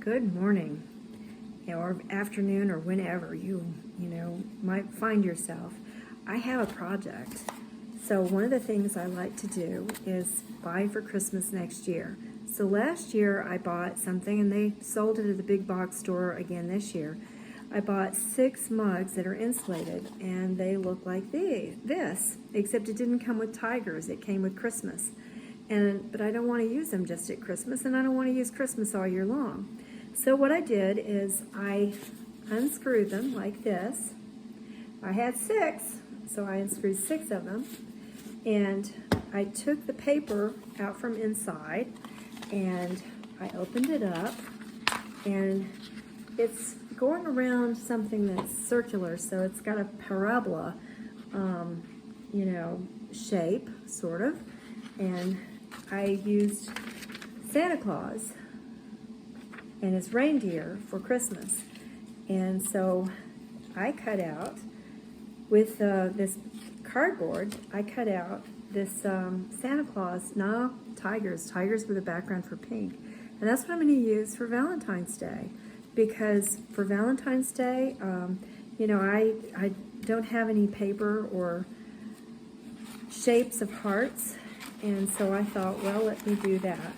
Good morning, or afternoon, or whenever you might find yourself. I have a project. So one of the things I like to do is buy for Christmas next year. So last year I bought something and they sold it at the big box store again this year. I bought 6 mugs that are insulated and they look like this, except it didn't come with tigers, it came with Christmas. But I don't want to use them just at Christmas, and I don't want to use Christmas all year long. So what I did is I unscrewed them like this. I had 6, so I unscrewed 6 of them. And I took the paper out from inside and I opened it up, and it's going around something that's circular, so it's got a parabola, shape, sort of. And I used Santa Claus and his reindeer for Christmas. And so I cut out, with this cardboard, I cut out this Santa Claus, tigers with a background for pink. And that's what I'm going to use for Valentine's Day. Because for Valentine's Day, I don't have any paper or shapes of hearts. And so I thought, well, let me do that.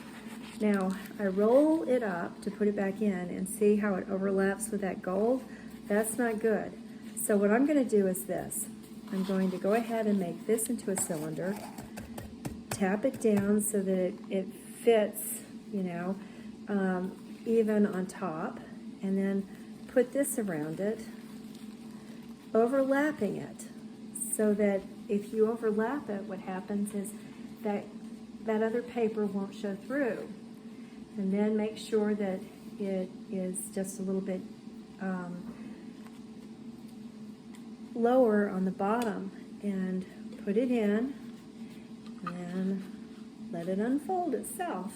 Now, I roll it up to put it back in and see how it overlaps with that gold. That's not good. So what I'm going to do is this. I'm going to go ahead and make this into a cylinder, tap it down so that it fits, even on top, and then put this around it, overlapping it, so that if you overlap it, what happens is that other paper won't show through. And then make sure that it is just a little bit lower on the bottom, and put it in and let it unfold itself.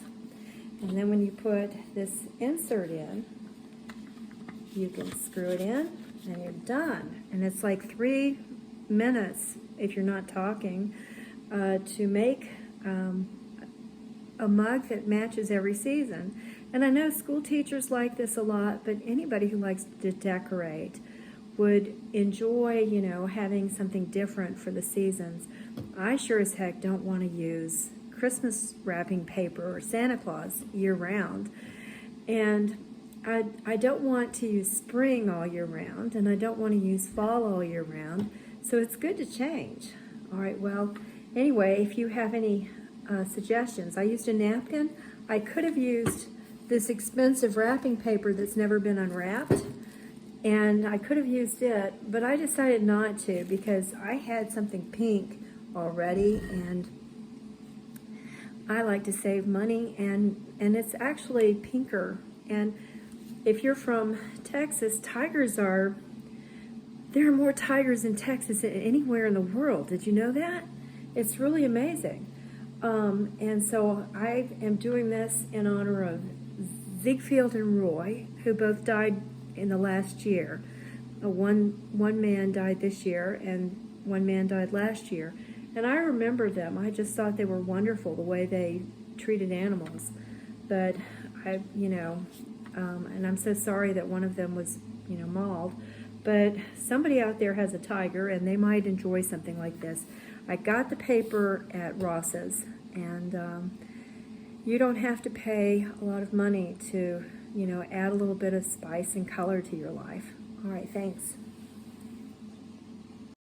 And then when you put this insert in, you can screw it in and you're done. And it's like 3 minutes, if you're not talking, to make a mug that matches every season. And I know school teachers like this a lot, but anybody who likes to decorate would enjoy, having something different for the seasons. I sure as heck don't want to use Christmas wrapping paper or Santa Claus year-round. And I don't want to use spring all year round, and I don't want to use fall all year round. So it's good to change. All right, well, anyway, if you have any suggestions. I used a napkin. I could have used this expensive wrapping paper that's never been unwrapped, and I could have used it, but I decided not to because I had something pink already, and I like to save money, and it's actually pinker. And if you're from Texas, there are more tigers in Texas than anywhere in the world. Did you know that? It's really amazing. And so I am doing this in honor of Ziegfeld and Roy, who both died in the last year. One man died this year, and one man died last year. And I remember them. I just thought they were wonderful, the way they treated animals. But and I'm so sorry that one of them was, mauled. But somebody out there has a tiger, and they might enjoy something like this. I got the paper at Ross's, and you don't have to pay a lot of money to, add a little bit of spice and color to your life. All right, thanks.